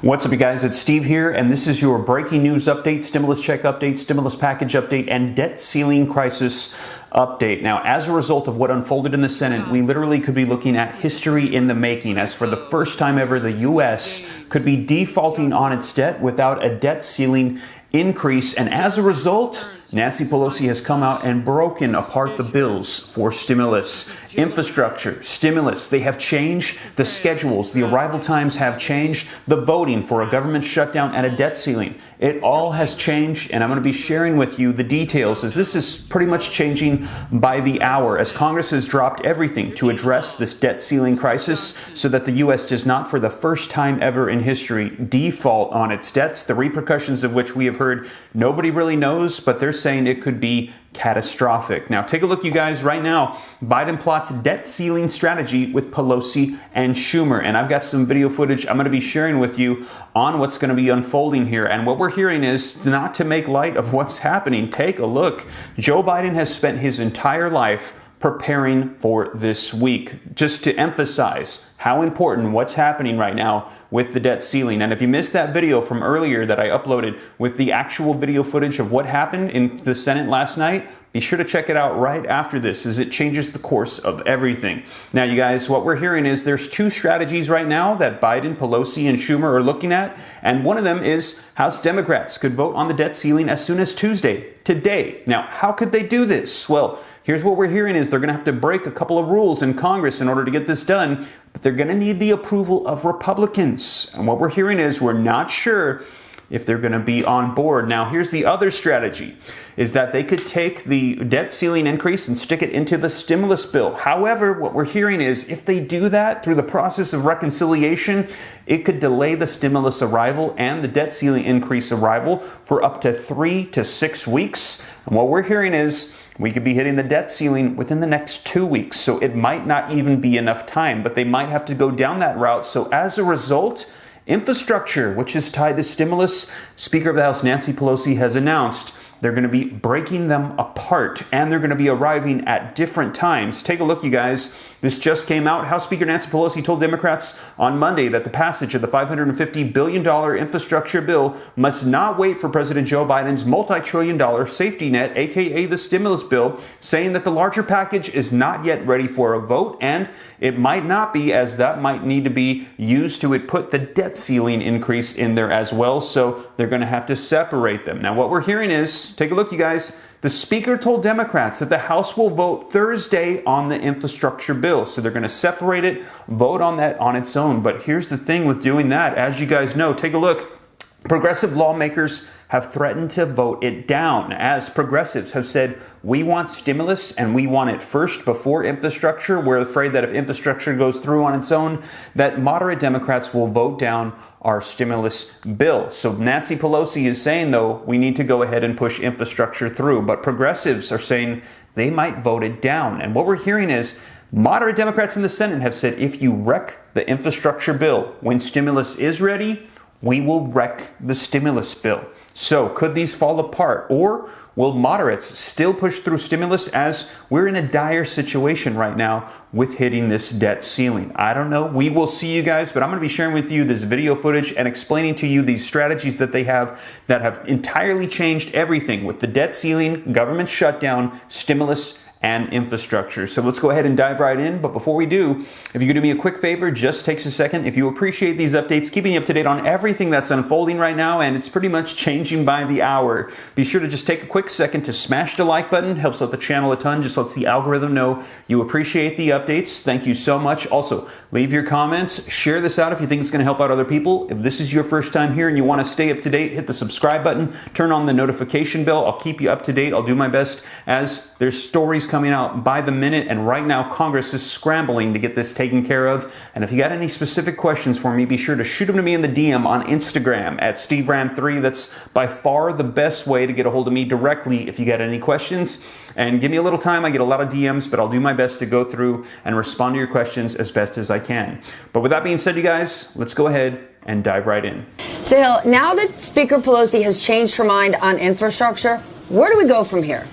What's up, you guys? It's Steve here, and this is your breaking news update, stimulus check update, stimulus package update, and debt ceiling crisis update. Now, as a result of what unfolded in the Senate, we literally could be looking at history in the making, as for the first time ever, the U.S. could be defaulting on its debt without a debt ceiling increase, and as a result, Nancy Pelosi has come out and broken apart the bills for stimulus, infrastructure, stimulus. They have changed the schedules. The arrival times have changed. The voting for a government shutdown and a debt ceiling. It all has changed, and I'm going to be sharing with you the details, as this is pretty much changing by the hour, as Congress has dropped everything to address this debt ceiling crisis so that the U.S. does not, for the first time ever in history, default on its debts, the repercussions of which we have heard nobody really knows, but they're saying it could be catastrophic. Now, take a look, you guys. Right now, Biden plots debt ceiling strategy with Pelosi and Schumer. And I've got some video footage I'm going to be sharing with you on what's going to be unfolding here. And what we're hearing is not to make light of what's happening. Take a look. Joe Biden has spent his entire life preparing for this week, just to emphasize how important what's happening right now with the debt ceiling. And if you missed that video from earlier that I uploaded with the actual video footage of what happened in the Senate last night, be sure to check it out right after this, as it changes the course of everything. Now, you guys, what we're hearing is there's two strategies right now that Biden, Pelosi, and Schumer are looking at. And one of them is House Democrats could vote on the debt ceiling as soon as Tuesday, today. Now, how could they do this? Well, here's what we're hearing is they're going to have to break a couple of rules in Congress in order to get this done, but they're going to need the approval of Republicans. And what we're hearing is we're not sure if they're going to be on board. Now, here's the other strategy, is that they could take the debt ceiling increase and stick it into the stimulus bill. However, what we're hearing is if they do that through the process of reconciliation, it could delay the stimulus arrival and the debt ceiling increase arrival for up to 3 to 6 weeks. And what we're hearing is we could be hitting the debt ceiling within the next 2 weeks. So it might not even be enough time, but they might have to go down that route. So as a result, infrastructure, which is tied to stimulus, Speaker of the House Nancy Pelosi has announced they're going to be breaking them apart, and they're going to be arriving at different times. Take a look, you guys. This just came out. House Speaker Nancy Pelosi told Democrats on Monday that the passage of the $550 billion infrastructure bill must not wait for President Joe Biden's multi-trillion-dollar safety net, aka the stimulus bill, saying that the larger package is not yet ready for a vote, and it might not be, as that might need to be used to put the debt ceiling increase in there as well. So they're going to have to separate them. Now, what we're hearing is, take a look, you guys. The Speaker told Democrats that the House will vote Thursday on the infrastructure bill. So they're going to separate it, vote on that on its own. But here's the thing with doing that. As you guys know, take a look. Progressive lawmakers have threatened to vote it down, as progressives have said, we want stimulus and we want it first before infrastructure. We're afraid that if infrastructure goes through on its own, that moderate Democrats will vote down our stimulus bill. So Nancy Pelosi is saying, though, we need to go ahead and push infrastructure through. But progressives are saying they might vote it down. And what we're hearing is moderate Democrats in the Senate have said, if you wreck the infrastructure bill when stimulus is ready, we will wreck the stimulus bill. So could these fall apart, or will moderates still push through stimulus, as we're in a dire situation right now with hitting this debt ceiling? I don't know. We will see, you guys, but I'm going to be sharing with you this video footage and explaining to you these strategies that they have that have entirely changed everything with the debt ceiling, government shutdown, stimulus, and infrastructure. So let's go ahead and dive right in. But before we do, if you could do me a quick favor, just takes a second. If you appreciate these updates, keeping you up to date on everything that's unfolding right now, and it's pretty much changing by the hour, be sure to just take a quick second to smash the like button. Helps out the channel a ton. Just lets the algorithm know you appreciate the updates. Thank you so much. Also, leave your comments. Share this out if you think it's going to help out other people. If this is your first time here and you want to stay up to date, hit the subscribe button. Turn on the notification bell. I'll keep you up to date. I'll do my best, as there's stories coming out by the minute, and right now Congress is scrambling to get this taken care of. And if you got any specific questions for me, be sure to shoot them to me in the DM on Instagram at SteveRam3. That's by far the best way to get a hold of me directly if you got any questions. And give me a little time. I get a lot of DMs, but I'll do my best to go through and respond to your questions as best as I can. But with that being said, you guys, let's go ahead and dive right in. Phil, now that Speaker Pelosi has changed her mind on infrastructure, where do we go from here?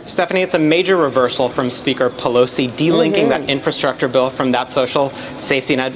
Stephanie, it's a major reversal from Speaker Pelosi, delinking that infrastructure bill from that social safety net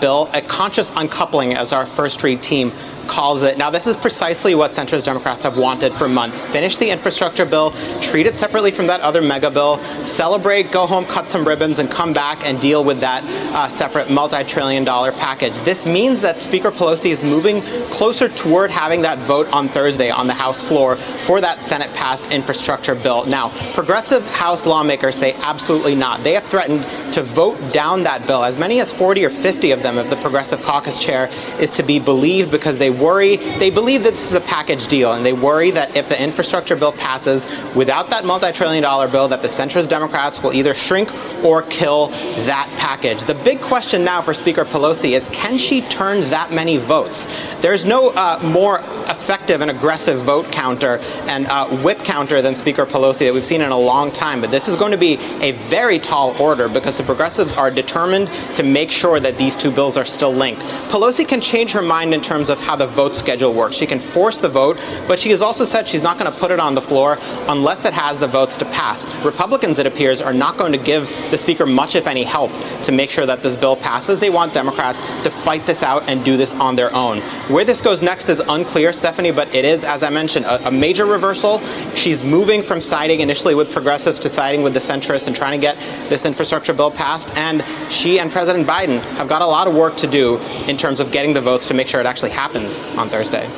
bill, a conscious uncoupling, as our first read team calls it. Now, this is precisely what centrist Democrats have wanted for months. Finish the infrastructure bill, treat it separately from that other mega bill, celebrate, go home, cut some ribbons, and come back and deal with that separate multi-trillion-dollar package. This means that Speaker Pelosi is moving closer toward having that vote on Thursday on the House floor for that Senate-passed infrastructure bill. Now, progressive House lawmakers say absolutely not. They have threatened to vote down that bill. As many as 40 or 50 of them, if the Progressive Caucus chair is to be believed, because they believe that this is a package deal, and they worry that if the infrastructure bill passes without that multi-trillion-dollar bill, that the centrist Democrats will either shrink or kill that package. The big question now for Speaker Pelosi is, can she turn that many votes? There's no more effective and aggressive vote counter and whip counter than Speaker Pelosi that we've seen in a long time, but this is going to be a very tall order because the progressives are determined to make sure that these two bills are still linked. Pelosi can change her mind in terms of how the vote schedule works. She can force the vote, but she has also said she's not going to put it on the floor unless it has the votes to pass. Republicans, it appears, are not going to give the Speaker much, if any, help to make sure that this bill passes. They want Democrats to fight this out and do this on their own. Where this goes next is unclear, Stephanie, but it is, as I mentioned, a major reversal. She's moving from siding initially with progressives to siding with the centrists and trying to get this infrastructure bill passed, and she and President Biden have got a lot of work to do in terms of getting the votes to make sure it actually happens on Thursday.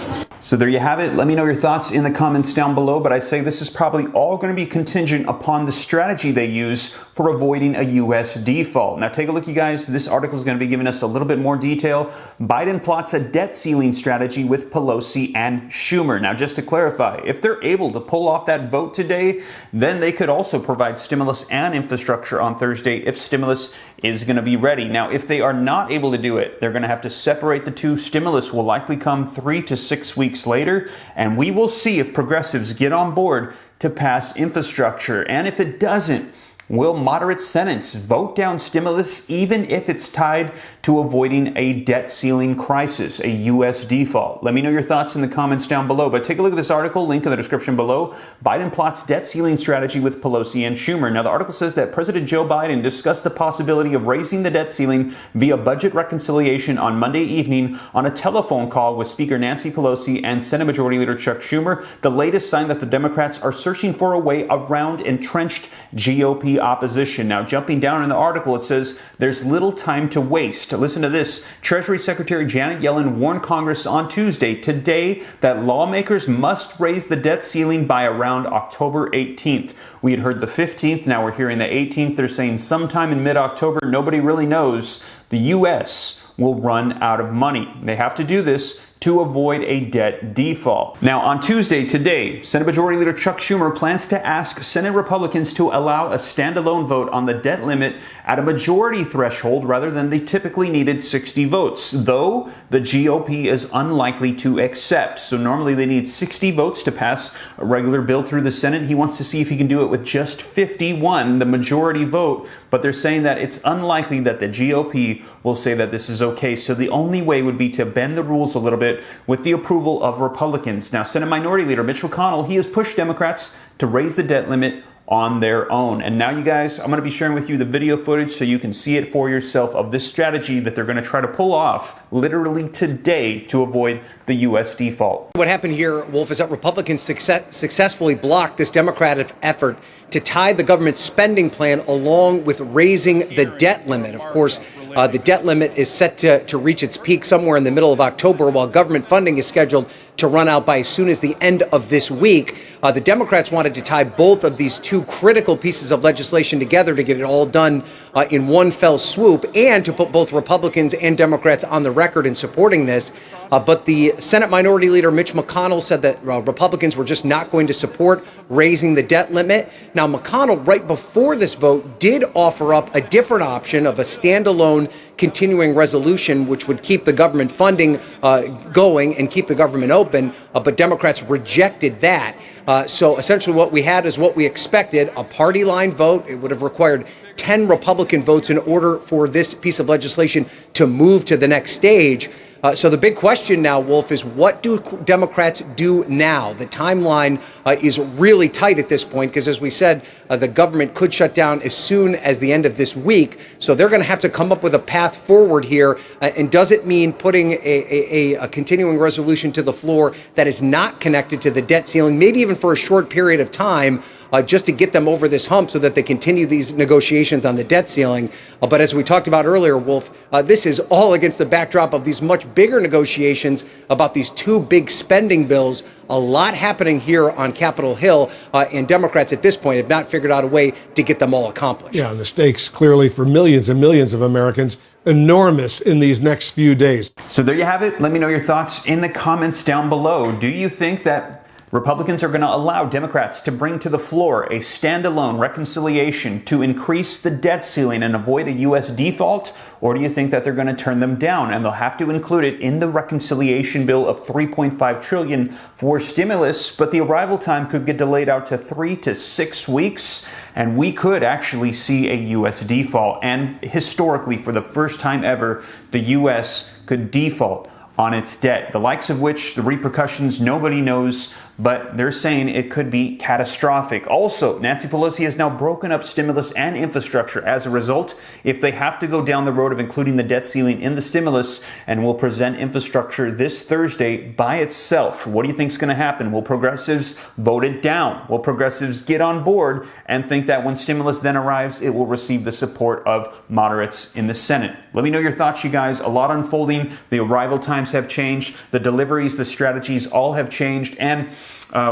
So there you have it. Let me know your thoughts in the comments down below, but I'd say this is probably all going to be contingent upon the strategy they use for avoiding a U.S. default. Now take a look, you guys. This article is going to be giving us a little bit more detail. Biden plots a debt ceiling strategy with Pelosi and Schumer. Now, just to clarify, if they're able to pull off that vote today, then they could also provide stimulus and infrastructure on Thursday if stimulus is going to be ready. Now, if they are not able to do it, they're going to have to separate the two. Stimulus will likely come 3 to 6 weeks later, and we will see if progressives get on board to pass infrastructure. And if it doesn't, will moderate Senates vote down stimulus even if it's tied to avoiding a debt ceiling crisis, a U.S. default? Let me know your thoughts in the comments down below. But take a look at this article, link in the description below. Biden plots debt ceiling strategy with Pelosi and Schumer. Now, the article says that President Joe Biden discussed the possibility of raising the debt ceiling via budget reconciliation on Monday evening on a telephone call with Speaker Nancy Pelosi and Senate Majority Leader Chuck Schumer, the latest sign that the Democrats are searching for a way around entrenched GOP opposition. Now, jumping down in the article, it says there's little time to waste. Listen to this. Treasury Secretary Janet Yellen warned Congress on Tuesday, today, that lawmakers must raise the debt ceiling by around October 18th. We had heard the 15th. Now we're hearing the 18th. They're saying sometime in mid-October. Nobody really knows. The U.S. will run out of money. They have to do this to avoid a debt default. Now, on Tuesday, today, Senate Majority Leader Chuck Schumer plans to ask Senate Republicans to allow a standalone vote on the debt limit at a majority threshold rather than the typically needed 60 votes, though the GOP is unlikely to accept. So normally they need 60 votes to pass a regular bill through the Senate. He wants to see if he can do it with just 51, the majority vote, but they're saying that it's unlikely that the GOP will say that this is okay. So the only way would be to bend the rules a little bit with the approval of Republicans. Now, Senate Minority Leader Mitch McConnell, he has pushed Democrats to raise the debt limit on their own. And now, you guys, I'm going to be sharing with you the video footage so you can see it for yourself of this strategy that they're going to try to pull off literally today to avoid the U.S. default. What happened here, Wolf, is that Republicans successfully blocked this Democratic effort to tie the government spending plan along with raising the debt limit. Of course, the debt limit is set to reach its peak somewhere in the middle of October, while government funding is scheduled to run out by as soon as the end of this week. The Democrats wanted to tie both of these two critical pieces of legislation together to get it all done in one fell swoop, and to put both Republicans and Democrats on the record in supporting this. But the Senate Minority Leader Mitch McConnell said that Republicans were just not going to support raising the debt limit. Now, McConnell, right before this vote, did offer up a different option of a standalone continuing resolution, which would keep the government funding going and keep the government open, but Democrats rejected that. So essentially what we had is what we expected, a party line vote. It would have required 10 Republican votes in order for this piece of legislation to move to the next stage. So the big question now, Wolf, is what do Democrats do now? The timeline is really tight at this point because, as we said, the government could shut down as soon as the end of this week. So they're going to have to come up with a path forward here. And does it mean putting a continuing resolution to the floor that is not connected to the debt ceiling, maybe even for a short period of time, just to get them over this hump so that they continue these negotiations on the debt ceiling? But as we talked about earlier, Wolf, this is all against the backdrop of these much bigger negotiations about these two big spending bills. A lot happening here on Capitol Hill, and Democrats at this point have not figured out a way to get them all accomplished. Yeah, the stakes clearly for millions and millions of Americans enormous in these next few days. So there you have it. Let me know your thoughts in the comments down below. Do you think that Republicans are going to allow Democrats to bring to the floor a standalone reconciliation to increase the debt ceiling and avoid a U.S. default? Or do you think that they're going to turn them down and they'll have to include it in the reconciliation bill of $3.5 trillion for stimulus, but the arrival time could get delayed out to 3 to 6 weeks, and we could actually see a U.S. default. And historically, for the first time ever, the U.S. could default on its debt, the likes of which the repercussions nobody knows, but they're saying it could be catastrophic. Also, Nancy Pelosi has now broken up stimulus and infrastructure. As a result, if they have to go down the road of including the debt ceiling in the stimulus and will present infrastructure this Thursday by itself, what do you think is going to happen? Will progressives vote it down? Will progressives get on board and think that when stimulus then arrives, it will receive the support of moderates in the Senate? Let me know your thoughts, you guys. A lot unfolding. The arrival times have changed. The deliveries, the strategies all have changed. And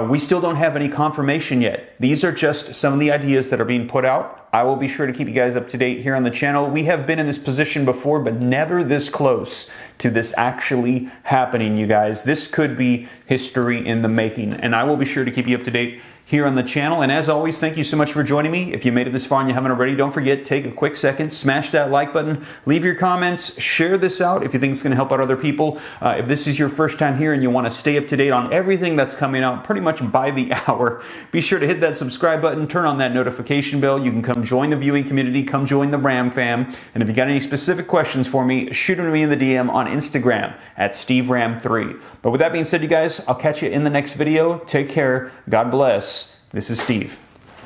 we still don't have any confirmation yet. These are just some of the ideas that are being put out. I will be sure to keep you guys up to date here on the channel. We have been in this position before, but never this close to this actually happening, you guys. This could be history in the making, and I will be sure to keep you up to date here on the channel. And as always, thank you so much for joining me. If you made it this far and you haven't already, don't forget, take a quick second, smash that like button, leave your comments, share this out if you think it's going to help out other people. If this is your first time here and you want to stay up to date on everything that's coming out pretty much by the hour, be sure to hit that subscribe button, turn on that notification bell. You can come join the viewing community, come join the Ram fam. And if you got any specific questions for me, shoot them to me in the DM on Instagram at SteveRam3. But with that being said, you guys, I'll catch you in the next video. Take care. God bless. This is Steve.